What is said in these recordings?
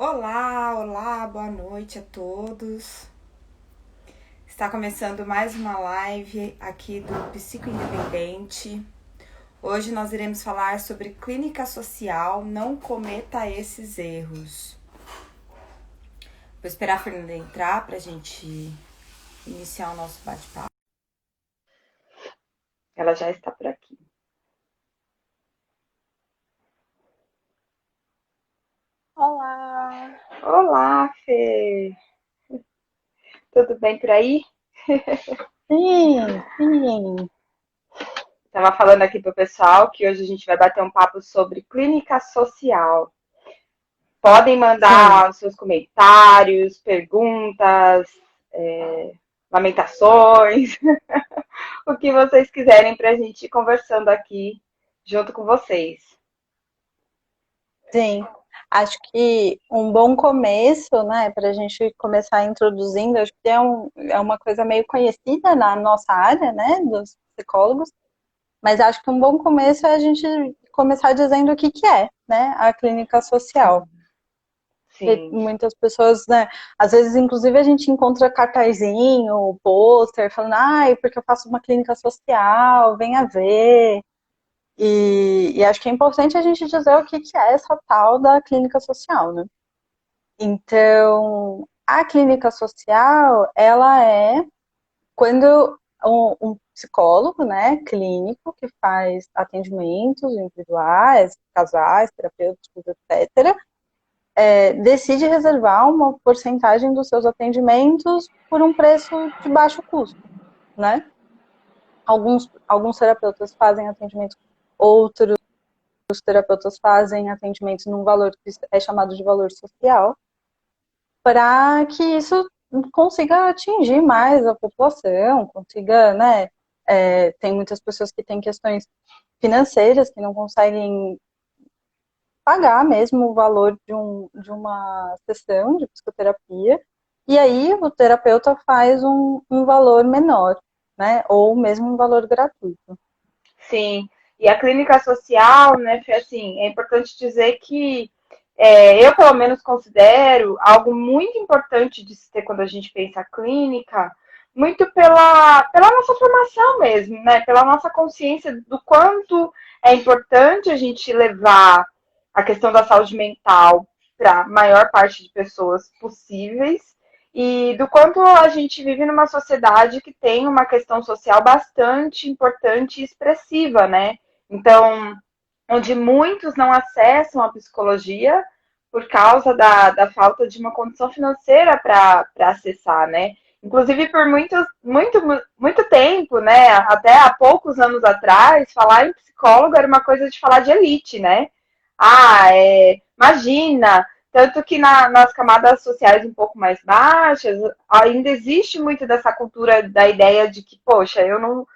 Olá, olá, boa noite a todos. Está começando mais uma live aqui do Psico Independente. Hoje nós iremos falar sobre clínica social, não cometa esses erros. Vou esperar a Fernanda entrar para a gente iniciar o nosso bate-papo. Ela já está por aqui. Olá! Olá, Fê! Tudo bem por aí? Sim, sim. Estava falando aqui pro pessoal que hoje a gente vai bater um papo sobre clínica social. Podem Sim, mandar os seus comentários, perguntas, lamentações, o que vocês quiserem para a gente ir conversando aqui junto com vocês. sim. Acho que um bom começo, né, para a gente começar introduzindo, acho que é uma coisa meio conhecida na nossa área, né, dos psicólogos, mas acho que um bom começo é a gente começar dizendo o que que é, né, a clínica social. Porque Sim, muitas pessoas, né, às vezes, inclusive, a gente encontra cartazinho, pôster, falando, ai, porque eu faço uma clínica social, venha ver. E acho que é importante a gente dizer o que que é essa tal da clínica social, né? Então, a clínica social, ela é quando um psicólogo, né, clínico, que faz atendimentos individuais, casais, terapêuticos, etc., decide reservar uma porcentagem dos seus atendimentos por um preço de baixo custo, né? Alguns terapeutas fazem atendimento, outros os terapeutas fazem atendimentos num valor que é chamado de valor social, para que isso consiga atingir mais a população, consiga, né? Tem muitas pessoas que têm questões financeiras que não conseguem pagar mesmo o valor de uma sessão de psicoterapia, e aí o terapeuta faz um valor menor, né? Ou mesmo um valor gratuito. sim. E a clínica social, né, Fê, assim, é importante dizer que eu, pelo menos, considero algo muito importante de se ter quando a gente pensa clínica, muito pela nossa formação mesmo, né? Pela nossa consciência do quanto é importante a gente levar a questão da saúde mental para a maior parte de pessoas possíveis e do quanto a gente vive numa sociedade que tem uma questão social bastante importante e expressiva, né? Então, onde muitos não acessam a psicologia por causa da falta de uma condição financeira para acessar, né? Inclusive por muito tempo, né? Até há poucos anos atrás, falar em psicólogo era uma coisa de falar de elite, né? Imagina, tanto que nas camadas sociais um pouco mais baixas, ainda existe muito dessa cultura da ideia de que, poxa, eu não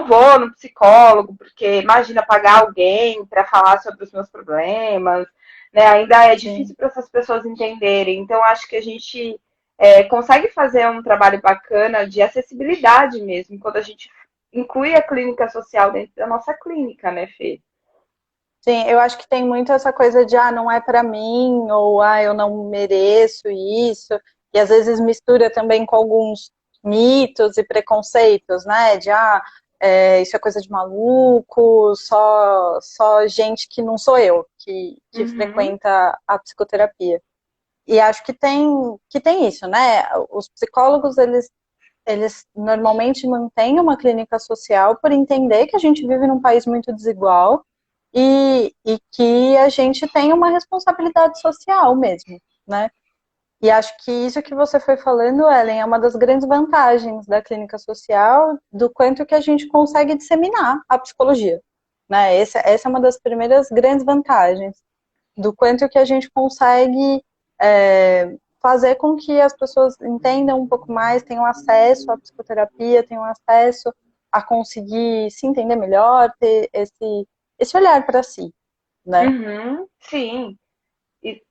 vou no psicólogo, porque imagina pagar alguém para falar sobre os meus problemas, né? Ainda é Sim. difícil para essas pessoas entenderem. Então, acho que a gente consegue fazer um trabalho bacana de acessibilidade mesmo, quando a gente inclui a clínica social dentro da nossa clínica, né, Fê? Sim, eu acho que tem muito essa coisa de, não é para mim, ou, eu não mereço isso, e às vezes mistura também com alguns mitos e preconceitos, né, de, isso é coisa de maluco, só gente que não sou eu, que Uhum. frequenta a psicoterapia. E acho que tem isso, né, os psicólogos, eles normalmente mantêm uma clínica social por entender que a gente vive num país muito desigual e que a gente tem uma responsabilidade social mesmo, né? E acho que isso que você foi falando, Ellen, é uma das grandes vantagens da clínica social, do quanto que a gente consegue disseminar a psicologia, né? Essa é uma das primeiras grandes vantagens, do quanto que a gente consegue fazer com que as pessoas entendam um pouco mais, tenham acesso à psicoterapia, tenham acesso a conseguir se entender melhor, ter esse olhar para si, né? Uhum, sim.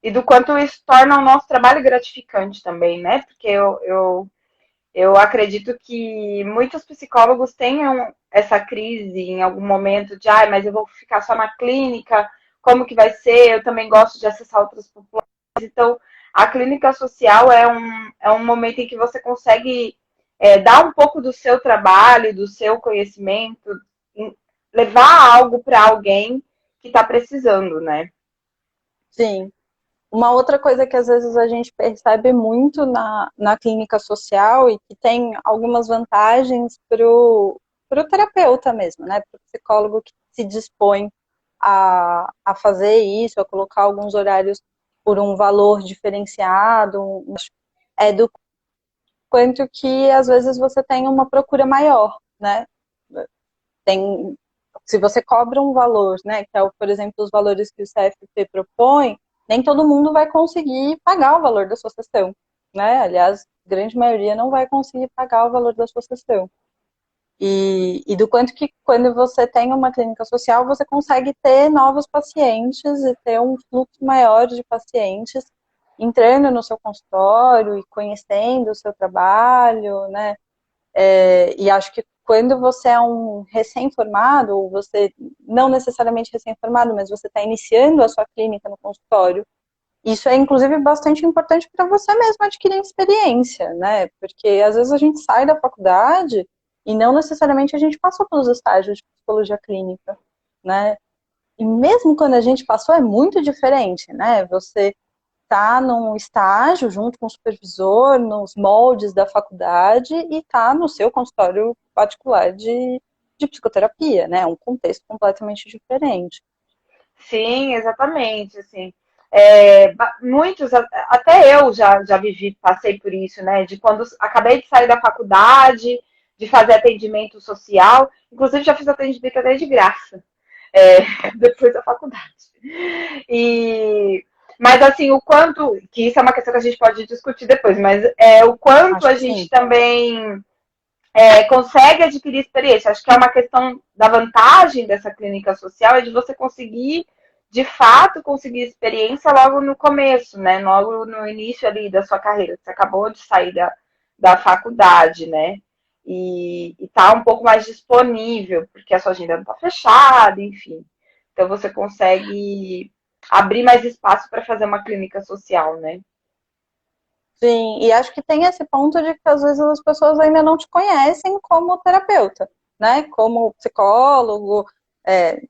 E do quanto isso torna o nosso trabalho gratificante também, né? Porque eu acredito que muitos psicólogos tenham essa crise em algum momento de, mas eu vou ficar só na clínica, como que vai ser? Eu também gosto de acessar outras populações. Então, a clínica social é um momento em que você consegue dar um pouco do seu trabalho, do seu conhecimento, levar algo para alguém que está precisando, né? Sim. Uma outra coisa que às vezes a gente percebe muito na clínica social e que tem algumas vantagens para o terapeuta mesmo, né? Para o psicólogo que se dispõe a fazer isso, a colocar alguns horários por um valor diferenciado, é do quanto que às vezes você tem uma procura maior, né? Tem, se você cobra um valor, né, que é, por exemplo, os valores que o CFP propõe, nem todo mundo vai conseguir pagar o valor da sua sessão, né? Aliás, a grande maioria não vai conseguir pagar o valor da sua sessão. E do quanto que quando você tem uma clínica social, você consegue ter novos pacientes e ter um fluxo maior de pacientes entrando no seu consultório e conhecendo o seu trabalho, né? E acho que quando você é um recém-formado, ou você não necessariamente recém-formado, mas você está iniciando a sua clínica no consultório, isso é inclusive bastante importante para você mesmo adquirir experiência, né? Porque às vezes a gente sai da faculdade e não necessariamente a gente passou pelos estágios de psicologia clínica, né? E mesmo quando a gente passou é muito diferente, né? Você tá num estágio junto com o supervisor, nos moldes da faculdade e tá no seu consultório particular de psicoterapia, né? Um contexto completamente diferente. Sim, exatamente, assim. Muitos, até eu já vivi, passei por isso, né? De quando acabei de sair da faculdade, de fazer atendimento social, inclusive já fiz atendimento até de graça, depois da faculdade. E, mas assim, o quanto, que isso é uma questão que a gente pode discutir depois, mas o quanto Acho a que gente sim. também consegue adquirir experiência. Acho que é uma questão da vantagem dessa clínica social é de você conseguir, de fato, conseguir experiência logo no começo, né? Logo no início ali da sua carreira. Você acabou de sair da faculdade, né? E tá um pouco mais disponível, porque a sua agenda não está fechada, enfim. Então você consegue abrir mais espaço para fazer uma clínica social, né? Sim, e acho que tem esse ponto de que às vezes as pessoas ainda não te conhecem como terapeuta, né? Como psicólogo.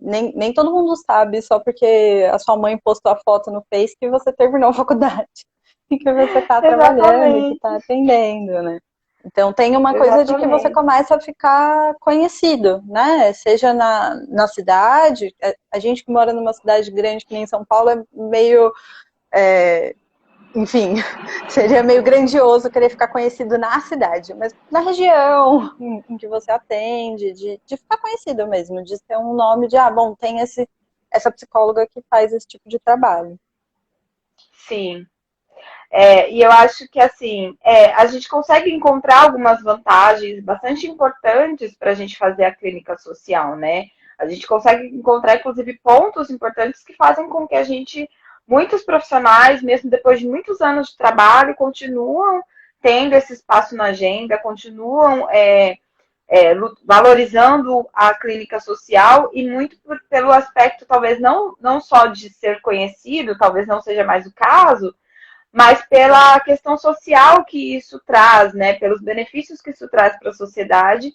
Nem todo mundo sabe só porque a sua mãe postou a foto no Face que você terminou a faculdade e que você está trabalhando e que está Exatamente, atendendo, né? Então tem uma coisa de que você exatamente. começa a ficar conhecido, né? Seja na cidade, a gente que mora numa cidade grande que nem São Paulo é meio enfim, seria meio grandioso querer ficar conhecido na cidade, mas na região em que você atende, de ficar conhecido mesmo, de ter um nome de, bom, tem essa psicóloga que faz esse tipo de trabalho. Sim. E eu acho que assim, a gente consegue encontrar algumas vantagens bastante importantes para a gente fazer a clínica social, né? A gente consegue encontrar, inclusive, pontos importantes que fazem com que a gente, muitos profissionais, mesmo depois de muitos anos de trabalho, continuam tendo esse espaço na agenda, continuam valorizando a clínica social e muito pelo aspecto, talvez não só de ser conhecido, talvez não seja mais o caso, mas pela questão social que isso traz, né? Pelos benefícios que isso traz para a sociedade,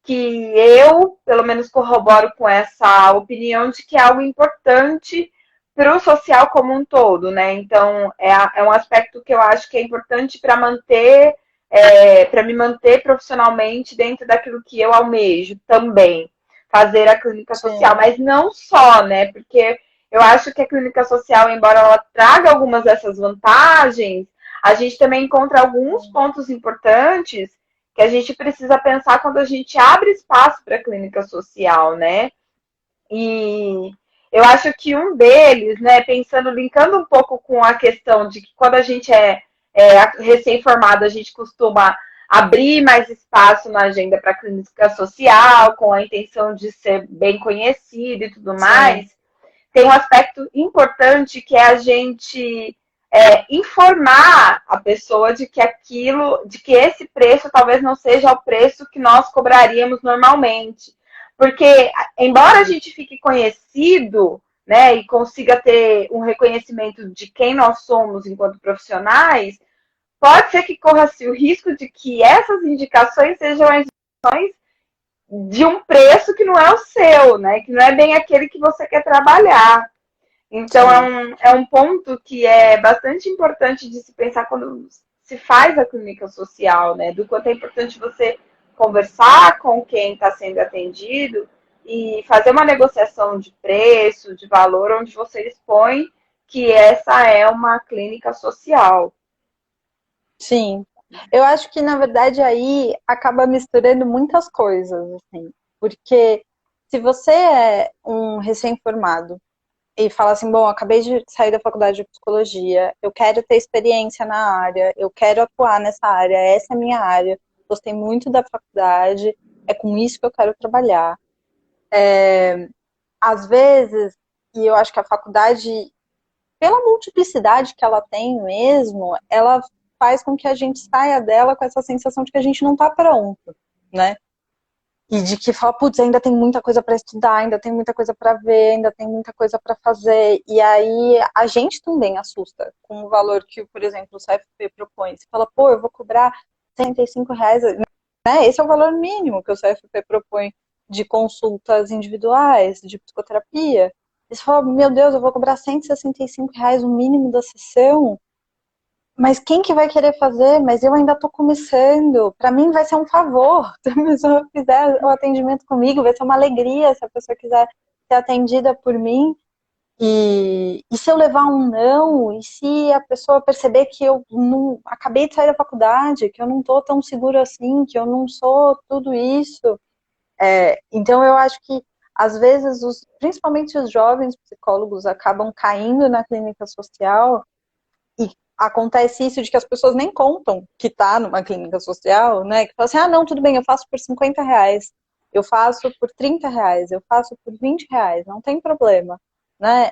que eu, pelo menos, corroboro com essa opinião de que é algo importante para o social como um todo, né? Então, é um aspecto que eu acho que é importante para manter, para me manter profissionalmente dentro daquilo que eu almejo também, fazer a clínica social, Sim, mas não só, né? Porque eu acho que a clínica social, embora ela traga algumas dessas vantagens, a gente também encontra alguns pontos importantes que a gente precisa pensar quando a gente abre espaço para a clínica social, né? E eu acho que um deles, né, pensando, linkando um pouco com a questão de que quando a gente é recém-formado, a gente costuma abrir mais espaço na agenda para a clínica social, com a intenção de ser bem conhecido e tudo sim, mais, tem um aspecto importante que é a gente informar a pessoa de que aquilo, de que esse preço talvez não seja o preço que nós cobraríamos normalmente. Porque, embora a gente fique conhecido né, e consiga ter um reconhecimento de quem nós somos enquanto profissionais, pode ser que corra-se o risco de que essas indicações sejam as indicações de um preço que não é o seu, né, que não é bem aquele que você quer trabalhar. Então, Sim. é um ponto que é bastante importante de se pensar quando se faz a clínica social, né? Do quanto é importante você conversar com quem está sendo atendido e fazer uma negociação de preço, de valor, onde você expõe que essa é uma clínica social. Sim. Eu acho que, na verdade, aí acaba misturando muitas coisas, assim. Porque se você é um recém-formado e fala assim, bom, acabei de sair da faculdade de psicologia, eu quero ter experiência na área, eu quero atuar nessa área, essa é a minha área, gostei muito da faculdade, é com isso que eu quero trabalhar. Às vezes, e eu acho que a faculdade, pela multiplicidade que ela tem mesmo, ela faz com que a gente saia dela com essa sensação de que a gente não está pronto, né? E de que fala, putz, ainda tem muita coisa para estudar, ainda tem muita coisa para ver, ainda tem muita coisa para fazer. E aí a gente também assusta com o valor que, por exemplo, o CFP propõe. Você fala, pô, eu vou cobrar R$ 65, né? Esse é o valor mínimo que o CFP propõe de consultas individuais, de psicoterapia. E você fala, meu Deus, eu vou cobrar R$ 165 o mínimo da sessão. Mas quem que vai querer fazer? Mas eu ainda estou começando. Para mim vai ser um favor. Se a pessoa fizer o atendimento comigo, vai ser uma alegria se a pessoa quiser ser atendida por mim. E se eu levar um não, e se a pessoa perceber que eu não acabei de sair da faculdade, que eu não estou tão seguro assim, que eu não sou tudo isso. Então eu acho que às vezes, principalmente os jovens psicólogos acabam caindo na clínica social e acontece isso de que as pessoas nem contam que tá numa clínica social, né? Que fala assim, ah, não, tudo bem, eu faço por R$ 50, eu faço por R$ 30, eu faço por R$ 20, não tem problema, né?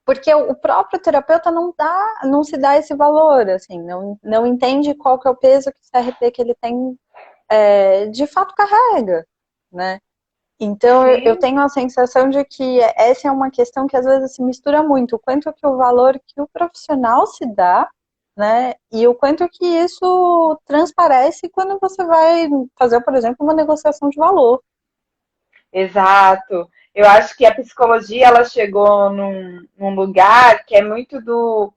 Porque o próprio terapeuta não se dá esse valor, assim, não entende qual que é o peso que o CRP que ele tem de fato carrega, né? Então, eu Sim, tenho a sensação de que essa é uma questão que às vezes se mistura muito, o quanto que o valor que o profissional se dá, né, e o quanto que isso transparece quando você vai fazer, por exemplo, uma negociação de valor. exato. Eu acho que a psicologia ela chegou num lugar que é muito do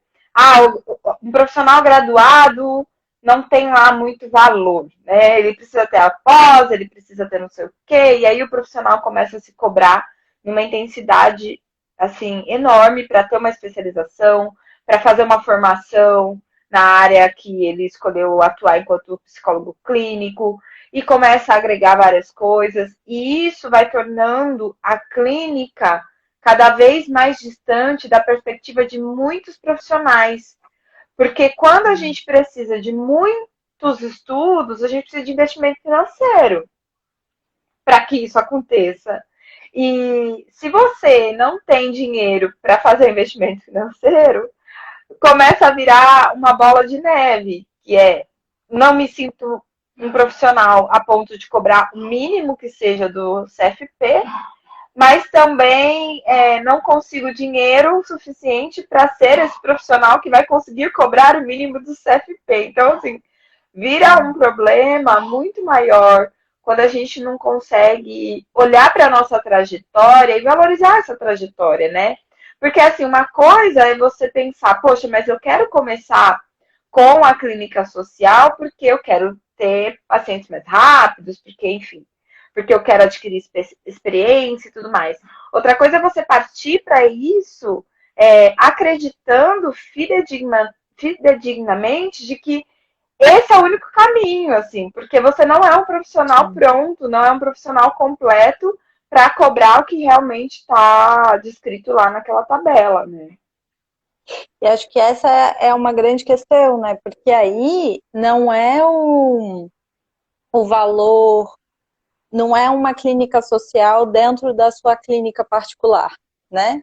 um profissional graduado não tem lá muito valor, né? Ele precisa ter a pós, ele precisa ter não sei o quê, e aí o profissional começa a se cobrar numa intensidade assim enorme para ter uma especialização, para fazer uma formação na área que ele escolheu atuar enquanto psicólogo clínico e começa a agregar várias coisas, e isso vai tornando a clínica cada vez mais distante da perspectiva de muitos profissionais. Porque quando a gente precisa de muitos estudos, a gente precisa de investimento financeiro para que isso aconteça. E se você não tem dinheiro para fazer investimento financeiro, começa a virar uma bola de neve, que é não me sinto um profissional a ponto de cobrar o mínimo que seja do CFP, mas também não consigo dinheiro suficiente para ser esse profissional que vai conseguir cobrar o mínimo do CFP. Então, assim, vira um problema muito maior quando a gente não consegue olhar para a nossa trajetória e valorizar essa trajetória, né? Porque, assim, uma coisa é você pensar, poxa, mas eu quero começar com a clínica social porque eu quero ter pacientes mais rápidos, porque, enfim, porque eu quero adquirir experiência e tudo mais. Outra coisa é você partir para isso acreditando fidedignamente de que esse é o único caminho, assim, porque você não é um profissional Sim. pronto, não é um profissional completo para cobrar o que realmente está descrito lá naquela tabela, né? E acho que essa é uma grande questão, né? Porque aí não é o valor, não é uma clínica social dentro da sua clínica particular, né?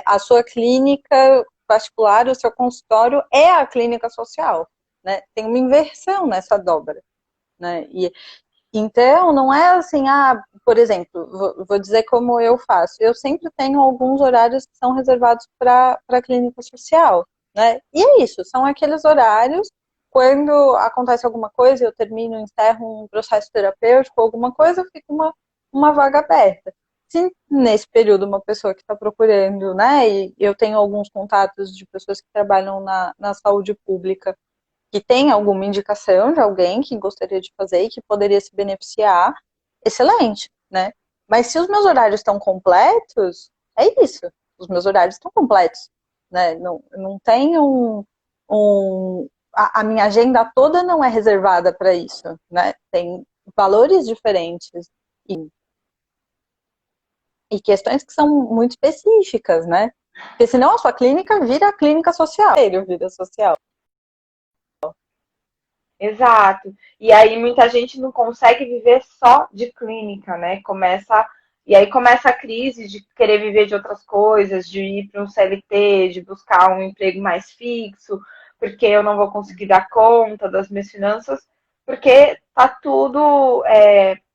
A sua clínica particular, o seu consultório é a clínica social, né? Tem uma inversão nessa dobra, né? Então, não é assim, por exemplo, vou dizer como eu faço. Eu sempre tenho alguns horários que são reservados para a clínica social, né? E é isso, são aqueles horários quando acontece alguma coisa, eu termino, encerro um processo terapêutico, alguma coisa, fica uma vaga aberta. Se nesse período uma pessoa que está procurando, né, e eu tenho alguns contatos de pessoas que trabalham na saúde pública, que tem alguma indicação de alguém que gostaria de fazer e que poderia se beneficiar, excelente, né? Mas se os meus horários estão completos, é isso. Os meus horários estão completos, né? Não tem a minha agenda toda não é reservada para isso, né? Tem valores diferentes e questões que são muito específicas, né? Porque senão a sua clínica vira clínica social, vira social. Exato. E aí muita gente não consegue viver só de clínica, né? E aí começa a crise de querer viver de outras coisas, de ir para um CLT, de buscar um emprego mais fixo, porque eu não vou conseguir dar conta das minhas finanças, porque tá tudo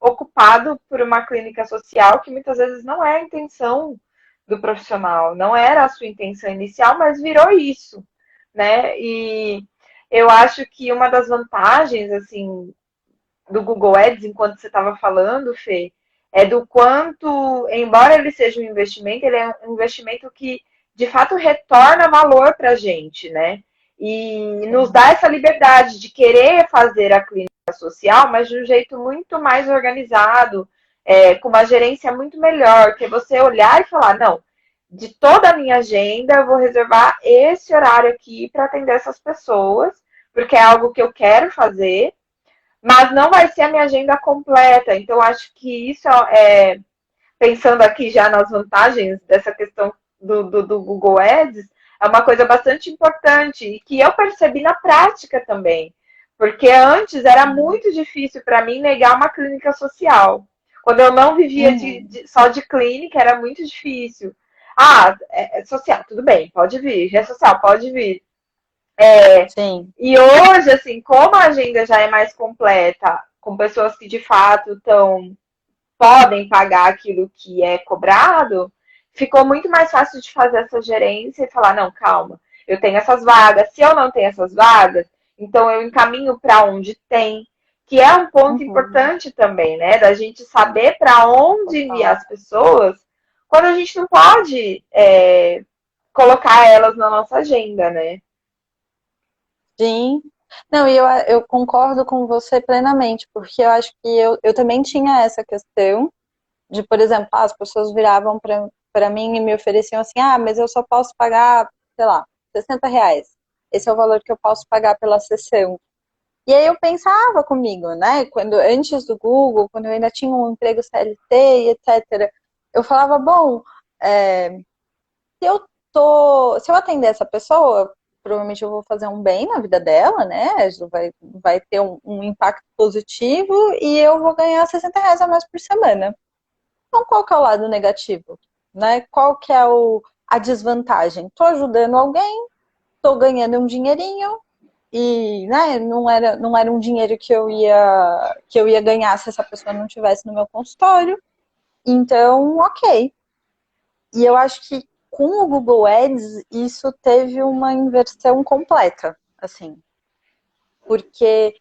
ocupado por uma clínica social que muitas vezes não é a intenção do profissional, não era a sua intenção inicial, mas virou isso, né? E eu acho que uma das vantagens, assim, do Google Ads, enquanto você estava falando, Fê, é do quanto, embora ele seja um investimento, ele é um investimento que, de fato, retorna valor para a gente, né? E nos dá essa liberdade de querer fazer a clínica social, mas de um jeito muito mais organizado, com uma gerência muito melhor, que é você olhar e falar, não, de toda a minha agenda, eu vou reservar esse horário aqui para atender essas pessoas, porque é algo que eu quero fazer, mas não vai ser a minha agenda completa. Então, acho que isso pensando aqui já nas vantagens dessa questão do Google Ads, é uma coisa bastante importante e que eu percebi na prática também. Porque antes era muito difícil para mim negar uma clínica social. Quando eu não vivia só de clínica, era muito difícil. É social, tudo bem, pode vir. É social, pode vir. Sim. E hoje, assim, como a agenda já é mais completa, com pessoas que de fato podem pagar aquilo que é cobrado, ficou muito mais fácil de fazer essa gerência e falar, não, calma, eu tenho essas vagas, se eu não tenho essas vagas, então eu encaminho para onde tem, que é um ponto importante também, né? Da gente saber para onde enviar as pessoas quando a gente não pode colocar elas na nossa agenda, né? Sim. Não, e eu concordo com você plenamente, porque eu acho que eu também tinha essa questão de, por exemplo, as pessoas viravam para mim e me ofereciam assim, mas eu só posso pagar, sei lá, R$ 60. Esse é o valor que eu posso pagar pela sessão. E aí eu pensava comigo, né, antes do Google, quando eu ainda tinha um emprego CLT e etc., eu falava, bom, se eu atender essa pessoa, provavelmente eu vou fazer um bem na vida dela, né? Isso vai ter um impacto positivo e eu vou ganhar R$ 60 a mais por semana. Então, qual que é o lado negativo? Né? Qual que é a desvantagem? Estou ajudando alguém, estou ganhando um dinheirinho e, né, não era um dinheiro que eu ia ganhar se essa pessoa não estivesse no meu consultório. Então, ok. E eu acho que com o Google Ads isso teve uma inversão completa, assim, porque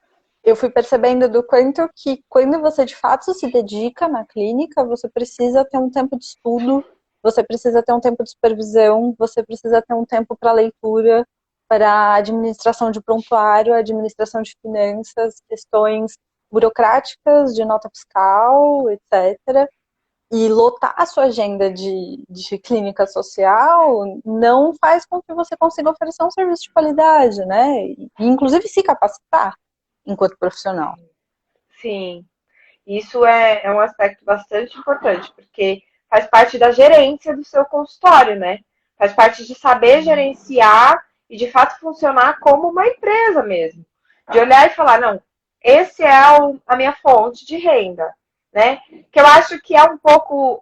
eu fui percebendo do quanto que quando você de fato se dedica na clínica, você precisa ter um tempo de estudo, você precisa ter um tempo de supervisão, você precisa ter um tempo para leitura, para administração de prontuário, administração de finanças, questões burocráticas, de nota fiscal, etc. E lotar a sua agenda de clínica social não faz com que você consiga oferecer um serviço de qualidade, né? E, inclusive, se capacitar enquanto profissional. Sim. Isso é um aspecto bastante importante, porque faz parte da gerência do seu consultório, né? Faz parte de saber gerenciar e de fato funcionar como uma empresa mesmo. De olhar e falar, não, esse é a minha fonte de renda, né? Que eu acho que é um pouco,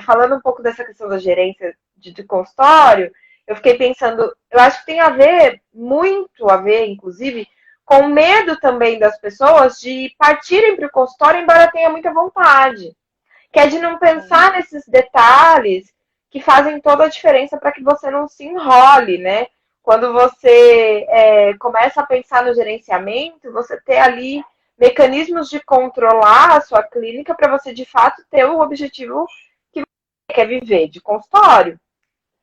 falando um pouco dessa questão da gerência de consultório, eu fiquei pensando, eu acho que tem a ver, muito a ver, inclusive, com medo também das pessoas de partirem para o consultório, embora tenha muita vontade. Que é de não pensar nesses detalhes que fazem toda a diferença para que você não se enrole, né? Quando você começa a pensar no gerenciamento, você ter ali mecanismos de controlar a sua clínica para você, de fato, ter o objetivo que você quer viver, de consultório.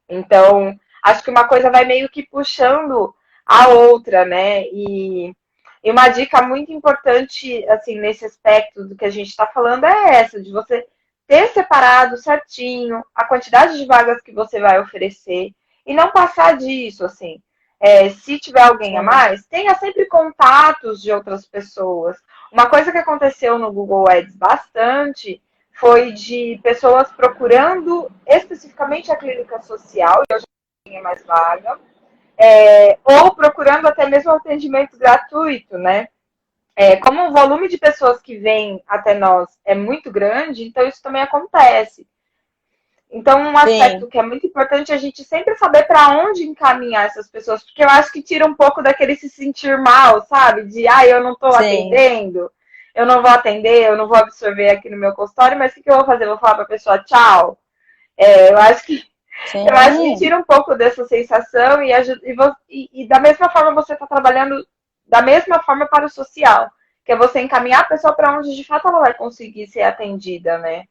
Então, acho que uma coisa vai meio que puxando a outra, né? E uma dica muito importante, assim, nesse aspecto do que a gente está falando é essa, de você ter separado certinho a quantidade de vagas que você vai oferecer e não passar disso, assim. Se tiver alguém a mais, tenha sempre contatos de outras pessoas. Uma coisa que aconteceu no Google Ads bastante foi de pessoas procurando especificamente a clínica social, e eu já tinha mais vaga, ou procurando até mesmo atendimento gratuito, né? Como o volume de pessoas que vêm até nós é muito grande, então isso também acontece. Então, um aspecto que é muito importante é a gente sempre saber para onde encaminhar essas pessoas, porque eu acho que tira um pouco daquele se sentir mal, sabe? De, eu não estou atendendo, eu não vou atender, eu não vou absorver aqui no meu consultório, mas o que eu vou fazer? Eu vou falar para a pessoa tchau? Eu acho que tira um pouco dessa sensação e da mesma forma você está trabalhando da mesma forma para o social, que é você encaminhar a pessoa para onde de fato ela vai conseguir ser atendida, né?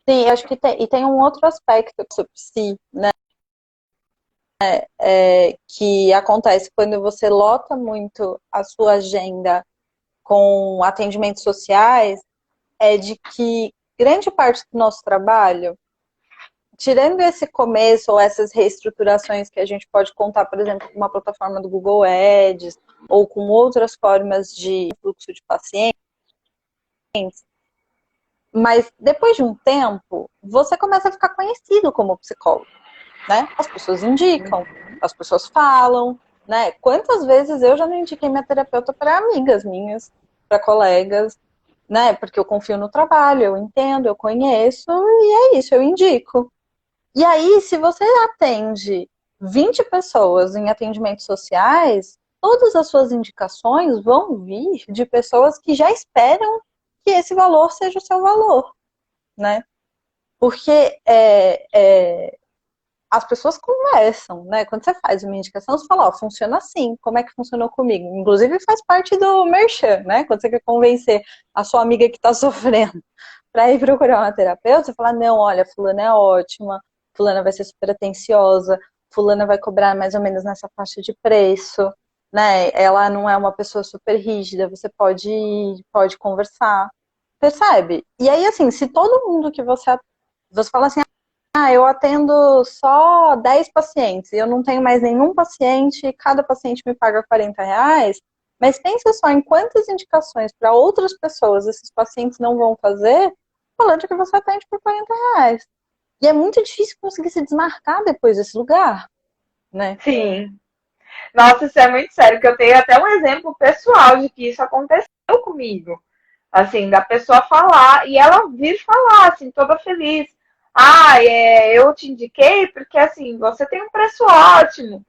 Sim, acho que tem um outro aspecto sobre si, né? Que acontece quando você lota muito a sua agenda com atendimentos sociais, é de que grande parte do nosso trabalho, tirando esse começo ou essas reestruturações que a gente pode contar, por exemplo, com uma plataforma do Google Ads ou com outras formas de fluxo de pacientes, mas depois de um tempo, você começa a ficar conhecido como psicólogo, né? As pessoas indicam, as pessoas falam, né? Quantas vezes eu já não indiquei minha terapeuta para amigas minhas, para colegas, né? Porque eu confio no trabalho, eu entendo, eu conheço, e é isso, eu indico. E aí, se você atende 20 pessoas em atendimentos sociais, todas as suas indicações vão vir de pessoas que já esperam que esse valor seja o seu valor, né? Porque as pessoas conversam, né? Quando você faz uma indicação, você fala, funciona assim, como é que funcionou comigo? Inclusive faz parte do merchan, né? Quando você quer convencer a sua amiga que está sofrendo para ir procurar uma terapeuta, você fala, não, olha, fulana é ótima, fulana vai ser super atenciosa, fulana vai cobrar mais ou menos nessa faixa de preço, né? Ela não é uma pessoa super rígida, você pode conversar, percebe? E aí, assim, se todo mundo que você fala assim, eu atendo só 10 pacientes e eu não tenho mais nenhum paciente, cada paciente me paga R$ 40, mas pensa só em quantas indicações para outras pessoas esses pacientes não vão fazer, falando que você atende por R$ 40. E é muito difícil conseguir se desmarcar depois desse lugar, né? Sim. Nossa, isso é muito sério, que eu tenho até um exemplo pessoal de que isso aconteceu comigo. Assim, da pessoa falar e ela vir falar, assim, toda feliz. Eu te indiquei porque, assim, você tem um preço ótimo.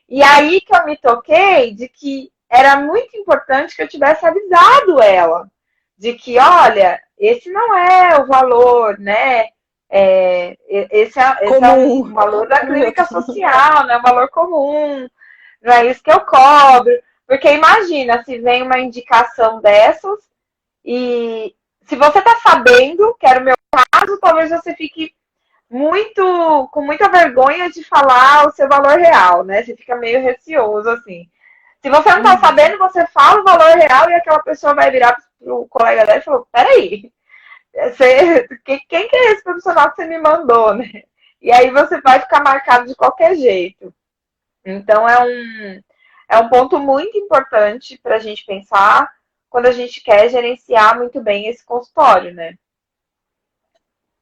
E aí que eu me toquei de que era muito importante que eu tivesse avisado ela. De que, olha, esse não é o valor, né? Esse é um valor da clínica social, não é um valor comum, não é isso que eu cobro. Porque imagina se vem uma indicação dessas e se você está sabendo, que era o meu caso, talvez você fique com muita vergonha de falar o seu valor real, né? Você fica meio receoso, assim. Se você não tá sabendo, você fala o valor real e aquela pessoa vai virar pro colega dela e falar, peraí, quem que é esse profissional que você me mandou, né? E aí você vai ficar marcado de qualquer jeito. Então é um ponto muito importante para a gente pensar quando a gente quer gerenciar muito bem esse consultório, né?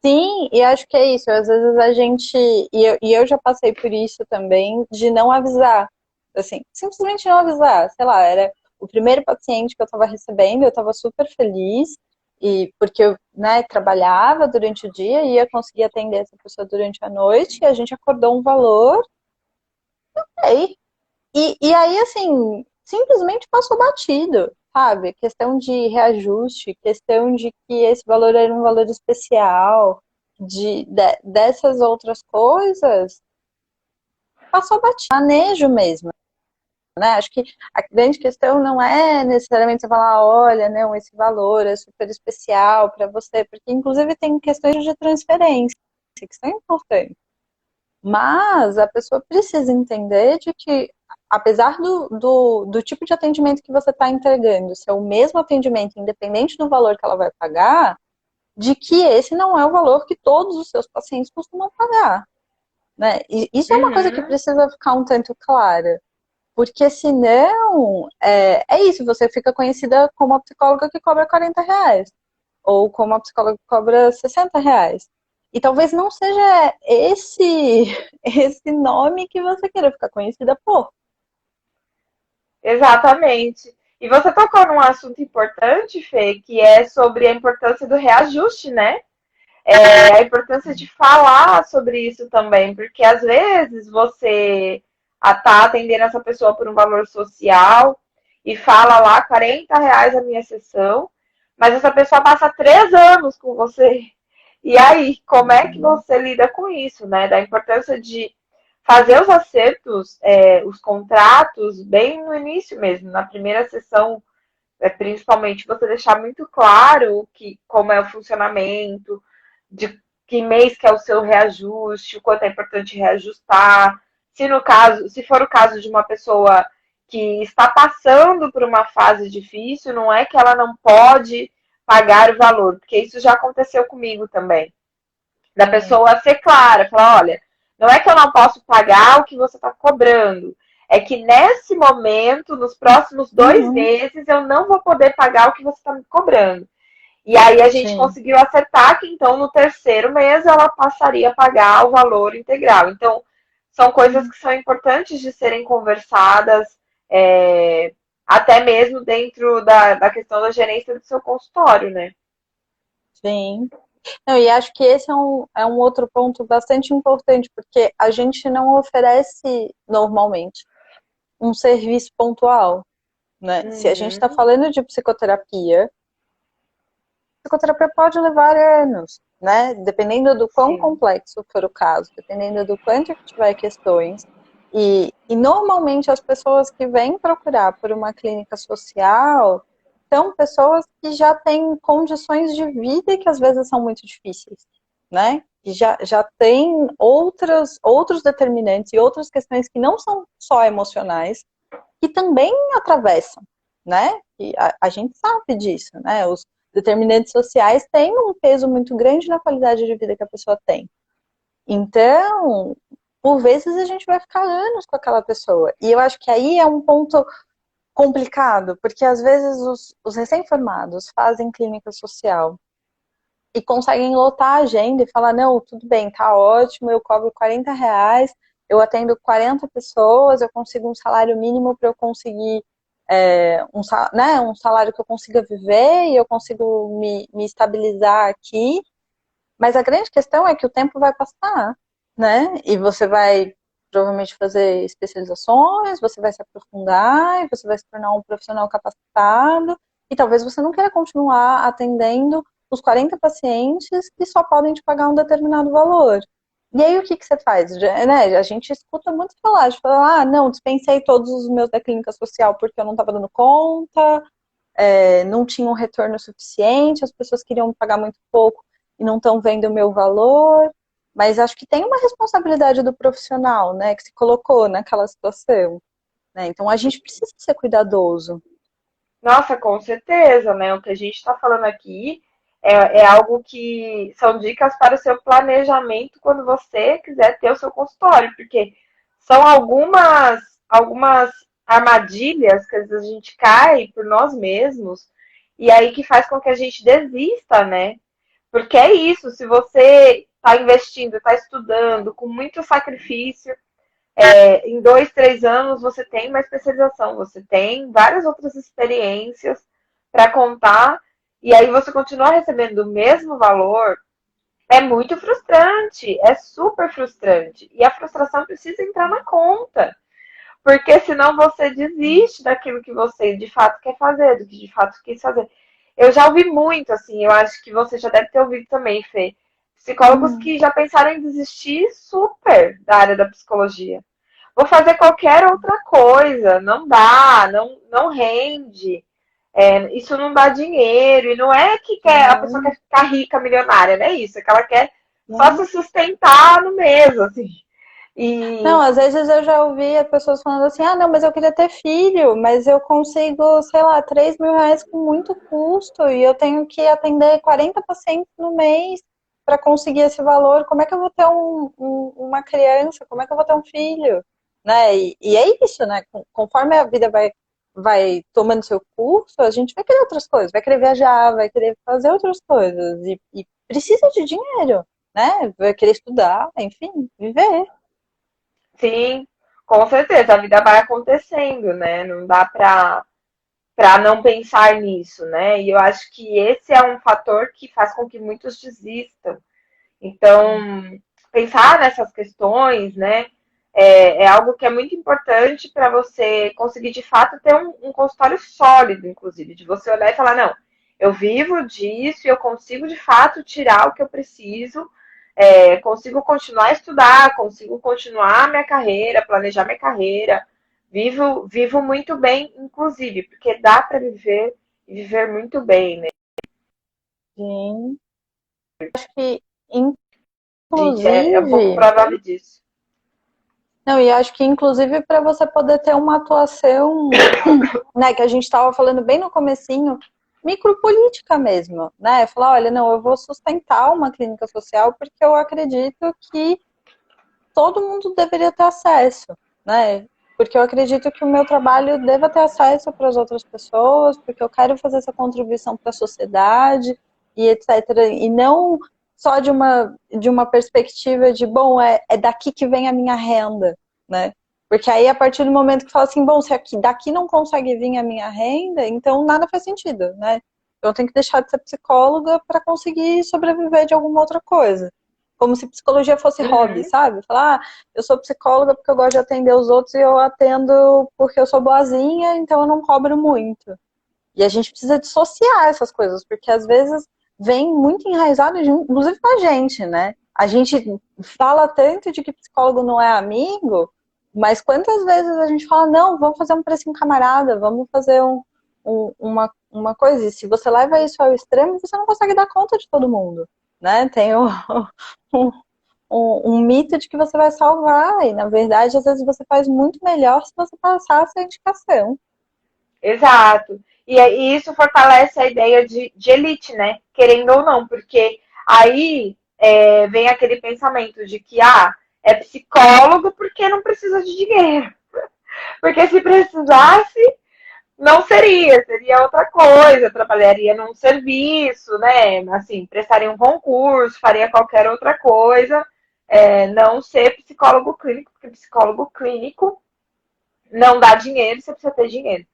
Sim, e acho que é isso. Às vezes a gente, e eu já passei por isso também, de não avisar. Assim, simplesmente não avisar. Sei lá, era o primeiro paciente que eu estava recebendo, eu estava super feliz, e porque eu, né, trabalhava durante o dia e ia conseguir atender essa pessoa durante a noite, e a gente acordou um valor, e aí, assim, simplesmente passou batido, sabe? Questão de reajuste, questão de que esse valor era um valor especial, dessas outras coisas, passou batido. Manejo mesmo, né? Acho que a grande questão não é necessariamente você falar, olha, não, esse valor é super especial para você, porque inclusive tem questões de transferência que são importantes. Mas a pessoa precisa entender de que, apesar do tipo de atendimento que você está entregando ser o mesmo atendimento, independente do valor que ela vai pagar, de que esse não é o valor que todos os seus pacientes costumam pagar. Né? E isso é uma coisa que Uhum. precisa ficar um tanto clara. Porque senão, é isso, você fica conhecida como a psicóloga que cobra R$ 40, ou como a psicóloga que cobra R$ 60. E talvez não seja esse, esse nome que você queira ficar conhecida por. Exatamente. E você tocou num assunto importante, Fê, que é sobre a importância do reajuste, né? A importância de falar sobre isso também, porque às vezes você está atendendo essa pessoa por um valor social e fala lá R$ 40 a minha sessão, mas essa pessoa passa 3 anos com você. E aí, como é que você lida com isso, né? Da importância de fazer os acertos, os contratos, bem no início mesmo, na primeira sessão, principalmente você deixar muito claro como é o funcionamento, de que mês que é o seu reajuste, o quanto é importante reajustar. Se for o caso de uma pessoa que está passando por uma fase difícil, não é que ela não pode pagar o valor, porque isso já aconteceu comigo também. Da Sim. pessoa ser clara, falar, olha, não é que eu não posso pagar o que você está cobrando, é que nesse momento, nos próximos dois Uhum. meses, eu não vou poder pagar o que você está me cobrando. E aí a gente Sim. conseguiu acertar que então no terceiro mês ela passaria a pagar o valor integral. Então, são coisas que são importantes de serem conversadas, é, até mesmo dentro da questão da gerência do seu consultório, né? Sim. Não, e acho que esse é um outro ponto bastante importante, porque a gente não oferece normalmente um serviço pontual, né? Se a gente está Uhum, falando de psicoterapia, psicoterapia pode levar anos, né? Dependendo do quão sim. complexo for o caso, dependendo do quanto que tiver questões. E normalmente as pessoas que vêm procurar por uma clínica social são pessoas que já têm condições de vida que às vezes são muito difíceis, né? Que já tem outros determinantes e outras questões que não são só emocionais, que também atravessam, né? E a gente sabe disso, né? Os determinantes sociais têm um peso muito grande na qualidade de vida que a pessoa tem. Então, por vezes a gente vai ficar anos com aquela pessoa. E eu acho que aí é um ponto complicado, porque às vezes os recém-formados fazem clínica social e conseguem lotar a agenda e falar, não, tudo bem, tá ótimo, eu cobro R$ 40, eu atendo 40 pessoas, eu consigo um salário mínimo para eu conseguir um salário que eu consiga viver e eu consigo me estabilizar aqui. Mas a grande questão é que o tempo vai passar, né? E você vai provavelmente fazer especializações, você vai se aprofundar, e você vai se tornar um profissional capacitado, e talvez você não queira continuar atendendo os 40 pacientes que só podem te pagar um determinado valor. E aí o que que você faz? Né? A gente escuta muito falar, de falar, ah, não, dispensei todos os meus da clínica social porque eu não estava dando conta, não tinha um retorno suficiente, as pessoas queriam me pagar muito pouco e não estão vendo o meu valor. Mas acho que tem uma responsabilidade do profissional, né, que se colocou naquela situação. Né? Então a gente precisa ser cuidadoso. Nossa, com certeza, né? O que a gente está falando aqui é algo que são dicas para o seu planejamento quando você quiser ter o seu consultório, porque são algumas armadilhas que às vezes a gente cai por nós mesmos e aí que faz com que a gente desista, né? Porque é isso, se você está investindo, está estudando com muito sacrifício, em 2, 3 anos você tem uma especialização, você tem várias outras experiências para contar, e aí você continua recebendo o mesmo valor, é muito frustrante, é super frustrante. E a frustração precisa entrar na conta. porque senão você desiste daquilo que você de fato quer fazer, do que de fato quis fazer. Eu já ouvi muito, assim, eu acho que você já deve ter ouvido também, Fê, psicólogos que já pensaram em desistir super da área da psicologia. Vou fazer qualquer outra coisa, não dá, não rende, isso não dá dinheiro, e não é que a pessoa quer ficar rica, milionária, não é isso, é que ela quer só se sustentar no mês, assim. Não, E às vezes eu já ouvi as pessoas falando assim, ah, não, mas eu queria ter filho, mas eu consigo, sei lá, R$ 3.000 com muito custo e eu tenho que atender 40 pacientes no mês para conseguir esse valor. Como é que eu vou ter uma criança? Como é que eu vou ter um filho? Né? E é isso, né? Conforme a vida vai tomando seu curso, a gente vai querer outras coisas, vai querer viajar, vai querer fazer outras coisas e precisa de dinheiro, né? Vai querer estudar, enfim, viver. sim, com certeza, a vida vai acontecendo, né? Não dá para não pensar nisso, né? E eu acho que esse é um fator que faz com que muitos desistam. Então, pensar nessas questões, né, é algo que é muito importante para você conseguir de fato ter um consultório sólido, inclusive, de você olhar e falar, não, eu vivo disso e eu consigo de fato tirar o que eu preciso, consigo continuar a estudar, consigo continuar minha carreira, planejar minha carreira, vivo muito bem, inclusive, porque dá para viver e viver muito bem, né? Sim. Acho que, A gente é um pouco inclusive, provável disso. não, e acho que inclusive para você poder ter uma atuação, né, que a gente estava falando bem no comecinho, micropolítica mesmo, né? Falar, olha, não, eu vou sustentar uma clínica social porque eu acredito que todo mundo deveria ter acesso, né? Porque eu acredito que o meu trabalho deva ter acesso para as outras pessoas, porque eu quero fazer essa contribuição para a sociedade e etc. E não só de uma perspectiva de, bom, é daqui que vem a minha renda, né? Porque aí, a partir do momento que fala assim, bom, se aqui, daqui não consegue vir a minha renda, então nada faz sentido, né? Eu tenho que deixar de ser psicóloga para conseguir sobreviver de alguma outra coisa. Como se psicologia fosse hobby, Uhum. sabe? Falar, eu sou psicóloga porque eu gosto de atender os outros e eu atendo porque eu sou boazinha, então eu não cobro muito. E a gente precisa dissociar essas coisas, porque às vezes vem muito enraizado, inclusive com a gente, né? A gente fala tanto de que psicólogo não é amigo, mas quantas vezes a gente fala, não, vamos fazer um precinho camarada, vamos fazer uma coisa. E se você leva isso ao extremo, você não consegue dar conta de todo mundo, né? Tem um, um mito de que você vai salvar, e na verdade, às vezes você faz muito melhor se você passar essa indicação. Exato. E isso fortalece a ideia de elite, né? Querendo ou não, porque aí vem aquele pensamento de que é psicólogo porque não precisa de dinheiro. Porque se precisasse, não seria outra coisa, trabalharia num serviço, né? Assim, prestaria um concurso, faria qualquer outra coisa, não ser psicólogo clínico, porque psicólogo clínico não dá dinheiro, você precisa ter dinheiro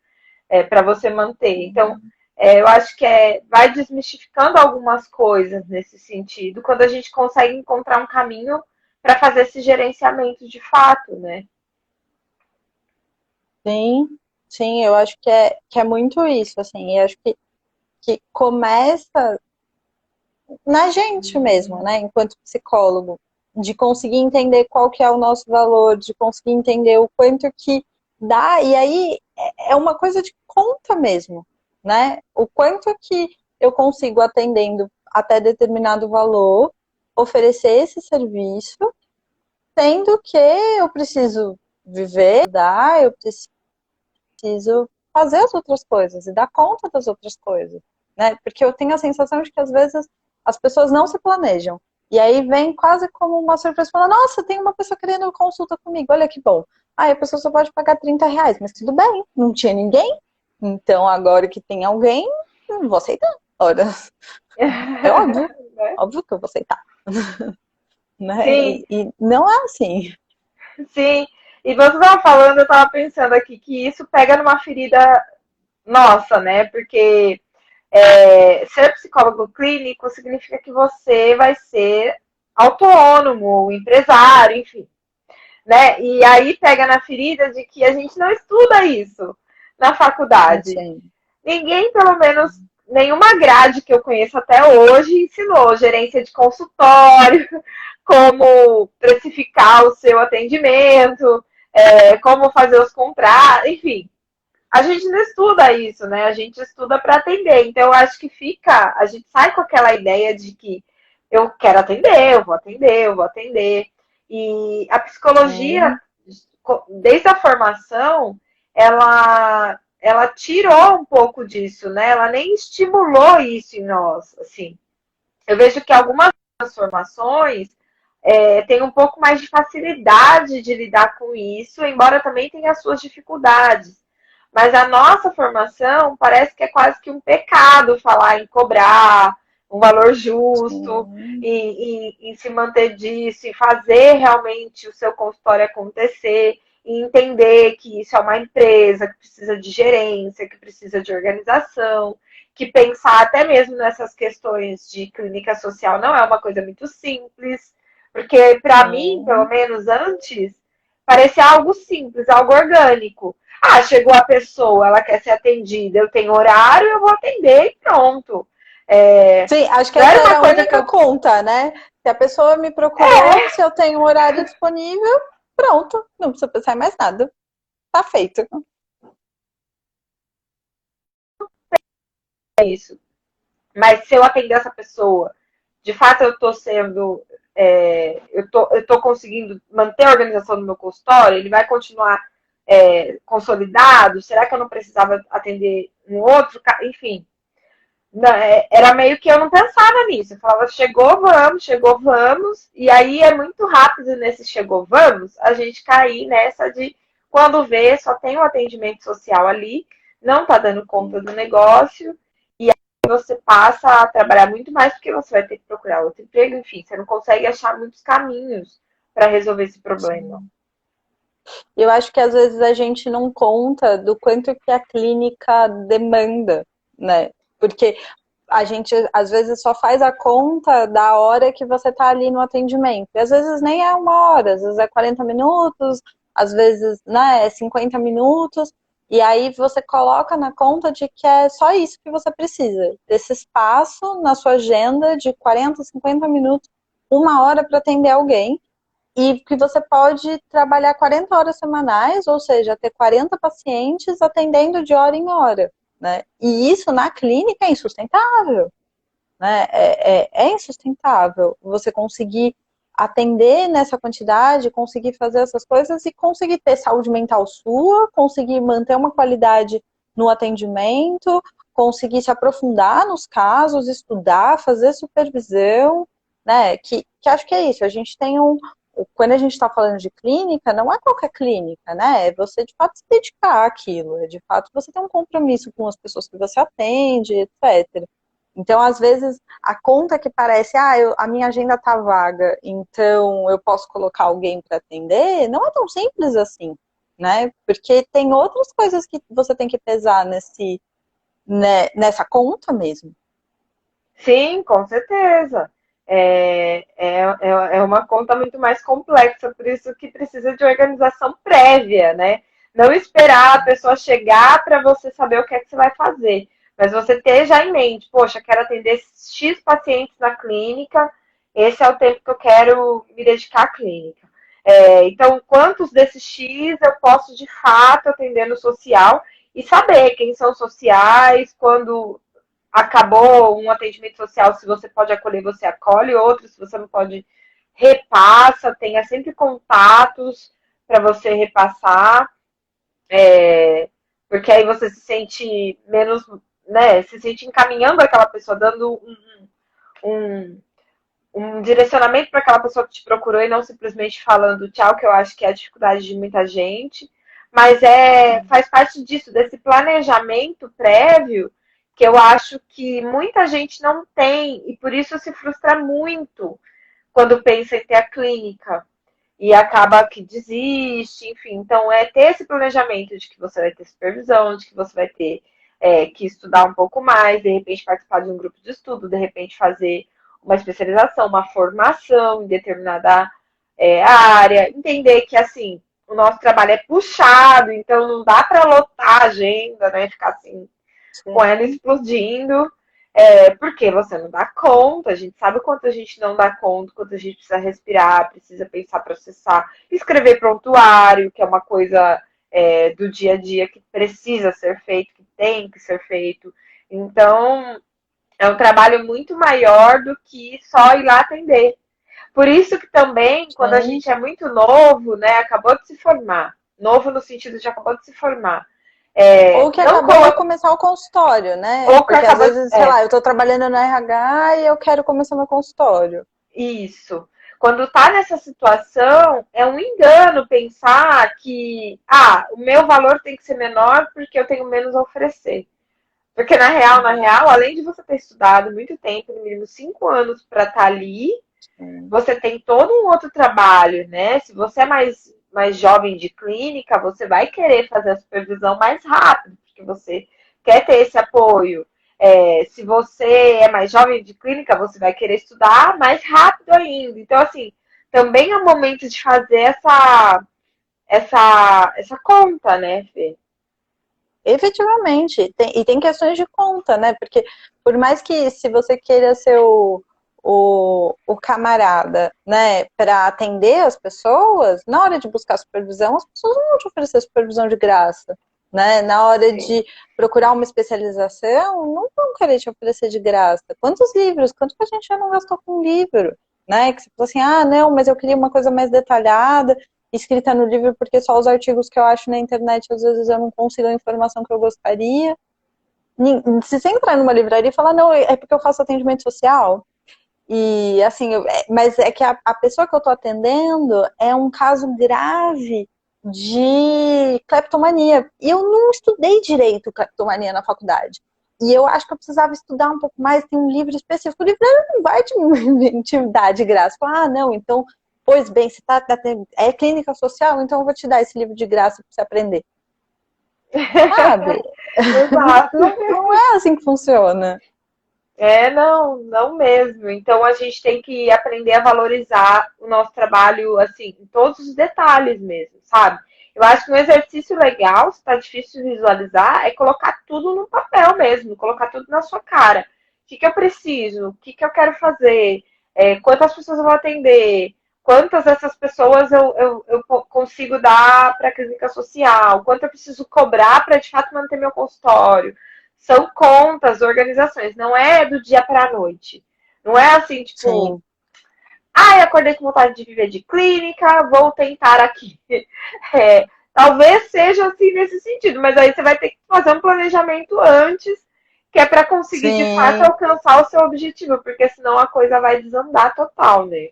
para você manter. Então, eu acho que vai desmistificando algumas coisas nesse sentido, quando a gente consegue encontrar um caminho para fazer esse gerenciamento de fato, né? Sim, sim, eu acho que é muito isso, assim, e acho que começa na gente mesmo, né, enquanto psicólogo, de conseguir entender qual que é o nosso valor, de conseguir entender o quanto que dá, e aí é uma coisa de conta mesmo, né, o quanto que eu consigo, atendendo até determinado valor, oferecer esse serviço, sendo que eu preciso viver, dar, eu preciso fazer as outras coisas e dar conta das outras coisas, né? Porque eu tenho a sensação de que às vezes as pessoas não se planejam. E aí vem quase como uma surpresa, falando, nossa, tem uma pessoa querendo consulta comigo, olha que bom. Aí a pessoa só pode pagar R$ 30, mas tudo bem, não tinha ninguém. Então agora que tem alguém, vou aceitar. Ora, é óbvio, óbvio que eu vou aceitar. Né? Sim, E não é assim. sim. E você estava falando, eu estava pensando aqui que isso pega numa ferida nossa, né? Porque ser psicólogo clínico significa que você vai ser autônomo, empresário, enfim. né? E aí pega na ferida de que a gente não estuda isso na faculdade. Sim. Ninguém, pelo menos, nenhuma grade que eu conheço até hoje ensinou gerência de consultório, como precificar o seu atendimento, como fazer os contratos, enfim. A gente não estuda isso, né? A gente estuda para atender. Então, eu acho que fica, a gente sai com aquela ideia de que eu quero atender, eu vou atender, eu vou atender. E a psicologia, Sim. desde a formação, ela tirou um pouco disso, né? Ela nem estimulou isso em nós, assim. Eu vejo que algumas formações têm um pouco mais de facilidade de lidar com isso, embora também tenha as suas dificuldades. Mas a nossa formação parece que é quase que um pecado falar em cobrar um valor justo, Sim. em se manter disso, em fazer realmente o seu consultório acontecer, e entender que isso é uma empresa que precisa de gerência, que precisa de organização, que pensar até mesmo nessas questões de clínica social não é uma coisa muito simples, porque para mim, pelo Sim. menos antes, parecia algo simples, algo orgânico. Ah, chegou a pessoa, ela quer ser atendida, eu tenho horário, eu vou atender e pronto. Sim, acho que Não essa era era uma a coisa que única eu. conta, né? Se a pessoa me procurou, se eu tenho um horário disponível, pronto, não precisa pensar em mais nada. Tá feito. Isso. Mas se eu atender essa pessoa, de fato eu estou sendo. Eu tô conseguindo manter a organização do meu consultório, ele vai continuar consolidado? Será que eu não precisava atender um outro? Enfim, era meio que eu não pensava nisso. Eu falava, chegou, vamos. E aí é muito rápido nesse chegou, vamos, a gente cair nessa de quando vê, só tem um atendimento social ali, não tá dando conta do negócio, e aí você passa a trabalhar muito mais porque você vai ter que procurar outro emprego, enfim, você não consegue achar muitos caminhos para resolver esse problema. Eu acho que às vezes a gente não conta do quanto que a clínica demanda, né? Porque a gente às vezes só faz a conta da hora que você está ali no atendimento. E às vezes nem é 1 hora, às vezes é 40 minutos, às vezes, né, é 50 minutos. E aí você coloca na conta de que é só isso que você precisa. Esse espaço na sua agenda de 40, 50 minutos, 1 hora para atender alguém. E que você pode trabalhar 40 horas semanais, ou seja, ter 40 pacientes atendendo de hora em hora. Né? E isso na clínica é insustentável. Né? É insustentável você conseguir atender nessa quantidade, conseguir fazer essas coisas e conseguir ter saúde mental sua, conseguir manter uma qualidade no atendimento, conseguir se aprofundar nos casos, estudar, fazer supervisão, né? Que acho que é isso. A gente tem quando a gente está falando de clínica, não é qualquer clínica, né? É você de fato se dedicar àquilo, é de fato você ter um compromisso com as pessoas que você atende, etc. Então, às vezes, a conta que parece, a minha agenda tá vaga, então eu posso colocar alguém para atender, não é tão simples assim, né? Porque tem outras coisas que você tem que pesar nessa conta mesmo. Sim, com certeza. É uma conta muito mais complexa, por isso que precisa de organização prévia, né? Não esperar a pessoa chegar para você saber o que é que você vai fazer, mas você ter já em mente, poxa, quero atender X pacientes na clínica, esse é o tempo que eu quero me dedicar à clínica. Então, quantos desses X eu posso de fato atender no social e saber quem são sociais, quando acabou um atendimento social, se você pode acolher, você acolhe, outro, se você não pode, repassa, tenha sempre contatos para você repassar, porque aí você se sente menos, né, se sente encaminhando aquela pessoa, dando um, um direcionamento para aquela pessoa que te procurou e não simplesmente falando tchau, que eu acho que é a dificuldade de muita gente. Mas faz parte disso, desse planejamento prévio, que eu acho que muita gente não tem, e por isso se frustra muito quando pensa em ter a clínica. E acaba que desiste, enfim. Então, ter esse planejamento de que você vai ter supervisão, de que você vai ter que estudar um pouco mais, de repente participar de um grupo de estudo, de repente fazer uma especialização, uma formação em determinada área, entender que, assim, o nosso trabalho é puxado, então não dá para lotar a agenda, né? Ficar assim, com ela Sim. explodindo, porque você não dá conta, a gente sabe o quanto a gente não dá conta, quanto a gente precisa respirar, precisa pensar, processar, escrever prontuário, que é uma coisa do dia a dia que precisa ser feito, que tem que ser feito. Então, é um trabalho muito maior do que só ir lá atender. Por isso que também, quando a Sim. gente é muito novo, né, acabou de se formar, novo no sentido de acabou de se formar, Ou que não acabou de coloca, começar o consultório, né? ou que Porque às acabou, vezes, sei lá, eu estou trabalhando no RH e eu quero começar meu consultório. isso. Quando está nessa situação, é um engano pensar que, o meu valor tem que ser menor porque eu tenho menos a oferecer. Porque na real, além de você ter estudado muito tempo, no mínimo 5 anos para estar ali, Sim. você tem todo um outro trabalho, né? Se você é mais jovem de clínica, você vai querer fazer a supervisão mais rápido, porque você quer ter esse apoio. Se você é mais jovem de clínica, você vai querer estudar mais rápido ainda. Então, assim, também é o momento de fazer essa conta, né, Fê? Efetivamente, e tem questões de conta, né? Porque por mais que se você queira ser o camarada, né, para atender as pessoas, na hora de buscar supervisão, as pessoas não vão te oferecer supervisão de graça, né? Na hora Sim. de procurar uma especialização, não vão querer te oferecer de graça. Quantos livros? Quanto que a gente já não gastou com livro? Né? Que você fala assim, não, mas eu queria uma coisa mais detalhada, escrita no livro, porque só os artigos que eu acho na internet, às vezes eu não consigo a informação que eu gostaria. Se você entrar numa livraria e falar, não, é porque eu faço atendimento social, e assim, mas é que a pessoa que eu estou atendendo é um caso grave de cleptomania. E eu não estudei direito cleptomania na faculdade. E eu acho que eu precisava estudar um pouco mais, tem um livro específico. O livro não vai te dar de graça. Falar, não, então, pois bem, se é clínica social, então eu vou te dar esse livro de graça para você aprender. Sabe? Exato. Não é assim que funciona. Não, não mesmo. Então a gente tem que aprender a valorizar o nosso trabalho, assim, em todos os detalhes mesmo, sabe? Eu acho que um exercício legal, se está difícil de visualizar, é colocar tudo no papel mesmo, colocar tudo na sua cara. O que eu preciso? O que eu quero fazer? Quantas pessoas eu vou atender? Quantas dessas pessoas eu consigo dar para a clínica social? Quanto eu preciso cobrar para de fato manter meu consultório? São contas, organizações, não é do dia para a noite. Não é assim, tipo, Sim, eu acordei com vontade de viver de clínica, vou tentar aqui. Talvez seja assim nesse sentido, mas aí você vai ter que fazer um planejamento antes, que é para conseguir de fato sim. alcançar o seu objetivo, porque senão a coisa vai desandar total, né?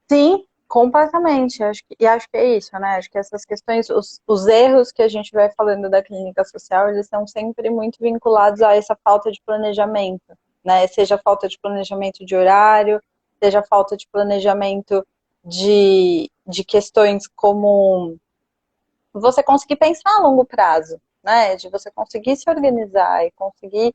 Sim, completamente. Acho que é isso, né? Acho que essas questões, os erros que a gente vai falando da clínica social, eles estão sempre muito vinculados a essa falta de planejamento, né? Seja falta de planejamento de horário, seja falta de planejamento de questões como você conseguir pensar a longo prazo, né? De você conseguir se organizar e conseguir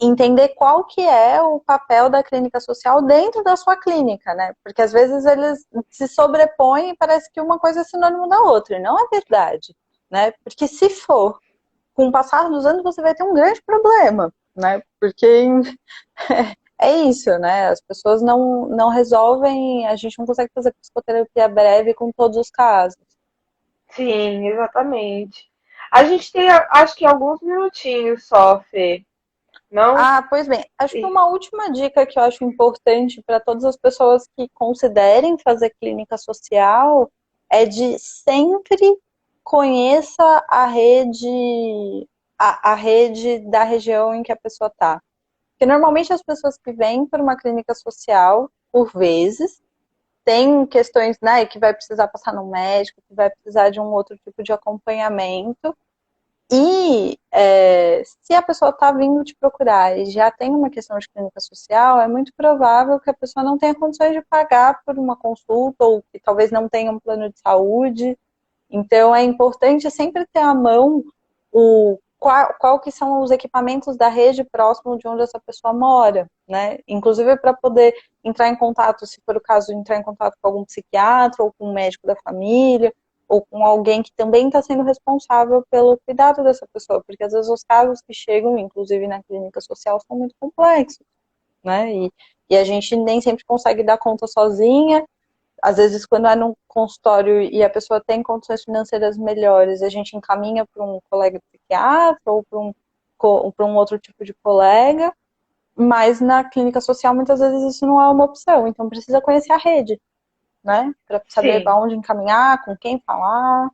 entender qual que é o papel da clínica social dentro da sua clínica, né? Porque às vezes eles se sobrepõem e parece que uma coisa é sinônimo da outra, e não é verdade, né? Porque se for, com o passar dos anos você vai ter um grande problema, né? Porque é isso, né? As pessoas não resolvem, a gente não consegue fazer psicoterapia breve com todos os casos. Sim, exatamente. A gente tem, acho que alguns minutinhos só, Fê. Não? Ah, pois bem, acho que uma última dica que eu acho importante para todas as pessoas que considerem fazer clínica social é de sempre conheça a rede da região em que a pessoa está. Porque normalmente as pessoas que vêm para uma clínica social, por vezes, têm questões, né, que vai precisar passar no médico, que vai precisar de um outro tipo de acompanhamento. E se a pessoa está vindo te procurar e já tem uma questão de clínica social, é muito provável que a pessoa não tenha condições de pagar por uma consulta ou que talvez não tenha um plano de saúde. Então, é importante sempre ter à mão qual que são os equipamentos da rede próximo de onde essa pessoa mora, né? Inclusive para poder entrar em contato, se for o caso, entrar em contato com algum psiquiatra ou com um médico da família, ou com alguém que também está sendo responsável pelo cuidado dessa pessoa, porque às vezes os casos que chegam, inclusive na clínica social, são muito complexos, né? E a gente nem sempre consegue dar conta sozinha. Às vezes, quando é num consultório e a pessoa tem condições financeiras melhores, a gente encaminha para um colega psiquiatra ou para um outro tipo de colega, mas na clínica social, muitas vezes, isso não é uma opção. Então, precisa conhecer a rede, né? Para saber para Sim, onde encaminhar, com quem falar.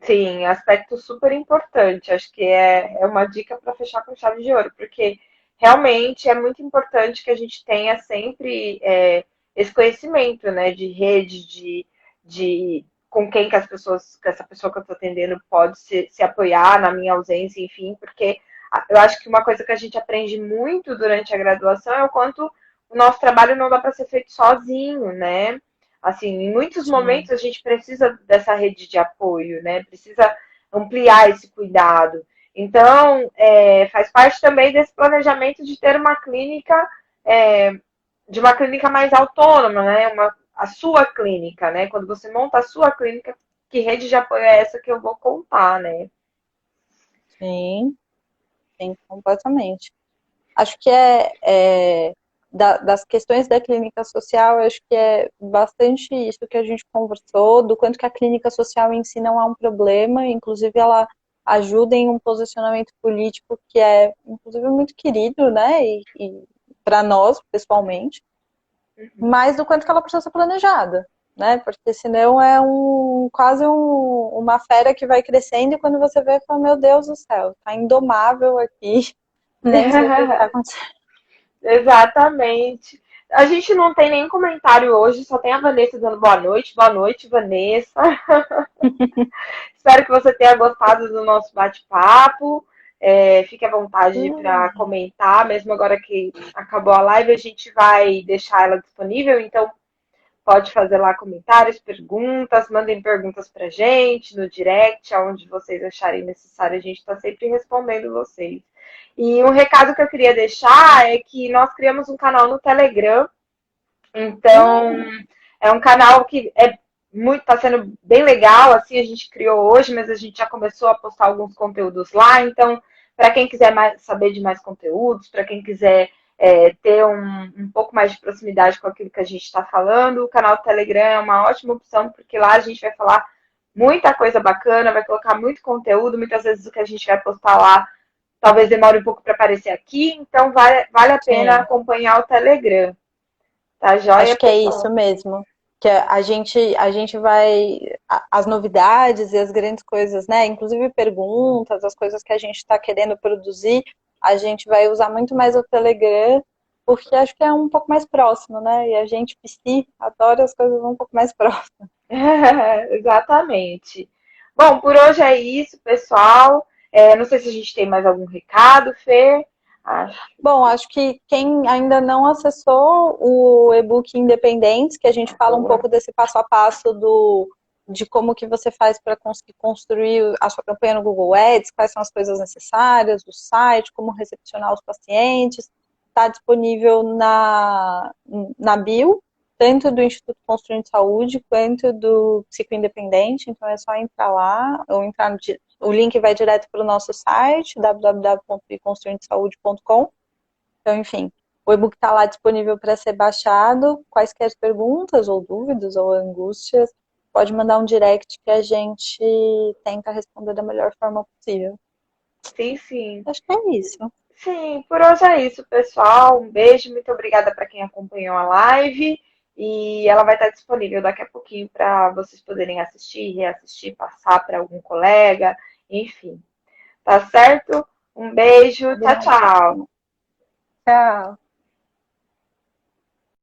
sim, aspecto super importante. Acho que é uma dica para fechar com chave de ouro, porque realmente é muito importante que a gente tenha sempre esse conhecimento, né, de rede, de com quem que que essa pessoa que eu estou atendendo pode se apoiar na minha ausência, enfim, porque eu acho que uma coisa que a gente aprende muito durante a graduação é o quanto o nosso trabalho não dá para ser feito sozinho, né? Assim, em muitos Sim, momentos a gente precisa dessa rede de apoio, né? Precisa ampliar esse cuidado. Então, faz parte também desse planejamento de ter uma clínica, é, de uma clínica mais autônoma, né? A sua clínica, né? Quando você monta a sua clínica, que rede de apoio é essa que eu vou contar, né? sim, sim, completamente. Acho que das questões da clínica social, acho que é bastante isso que a gente conversou, do quanto que a clínica social em si não é um problema, inclusive ela ajuda em um posicionamento político que é, inclusive, muito querido, né, e para nós, pessoalmente, mas do quanto que ela precisa ser planejada, né, porque senão é quase uma fera que vai crescendo e quando você vê, fala, meu Deus do céu, tá indomável aqui, nem sei o que está acontecendo. Exatamente. A gente não tem nenhum comentário hoje, só tem a Vanessa dando boa noite. Boa noite, Vanessa. Espero que você tenha gostado do nosso bate-papo. Fique à vontade para comentar, mesmo agora que acabou a live, a gente vai deixar ela disponível, então pode fazer lá comentários, perguntas, mandem perguntas para a gente no direct, aonde vocês acharem necessário, a gente está sempre respondendo vocês. E um recado que eu queria deixar é que nós criamos um canal no Telegram, então é um canal que tá sendo bem legal, assim, a gente criou hoje, mas a gente já começou a postar alguns conteúdos lá, então para quem quiser saber de mais conteúdos, para quem quiser ter um pouco mais de proximidade com aquilo que a gente está falando, o canal do Telegram é uma ótima opção, porque lá a gente vai falar muita coisa bacana, vai colocar muito conteúdo, muitas vezes o que a gente vai postar lá talvez demore um pouco para aparecer aqui, então vale a pena Sim, acompanhar o Telegram. Tá joia, acho que é pessoal? isso mesmo. Que a gente vai. As novidades e as grandes coisas, né? Inclusive perguntas, as coisas que a gente está querendo produzir, a gente vai usar muito mais o Telegram, porque acho que é um pouco mais próximo, né? E a gente, psi, adora as coisas um pouco mais próximas. Exatamente. Bom, por hoje é isso, pessoal. Não sei se a gente tem mais algum recado, Fer. Acho Bom, acho que quem ainda não acessou o e-book Independentes, que a gente fala um pouco desse passo a passo de como que você faz para conseguir construir a sua campanha no Google Ads, quais são as coisas necessárias, do site, como recepcionar os pacientes, está disponível na bio, tanto do Instituto Construindo Saúde quanto do Psico Independente, então é só entrar lá, ou entrar o link vai direto para o nosso site, www.construindosaude.com. Então, enfim, o e-book está lá disponível para ser baixado. Quaisquer perguntas ou dúvidas ou angústias, pode mandar um direct que a gente tenta responder da melhor forma possível. sim, sim. Acho que é isso. Sim, por hoje é isso, pessoal. Um beijo, muito obrigada para quem acompanhou a live. E ela vai estar disponível daqui a pouquinho para vocês poderem assistir, reassistir, passar para algum colega, enfim. Tá certo? Um beijo, tchau, tchau. Combinadíssimo. Tchau.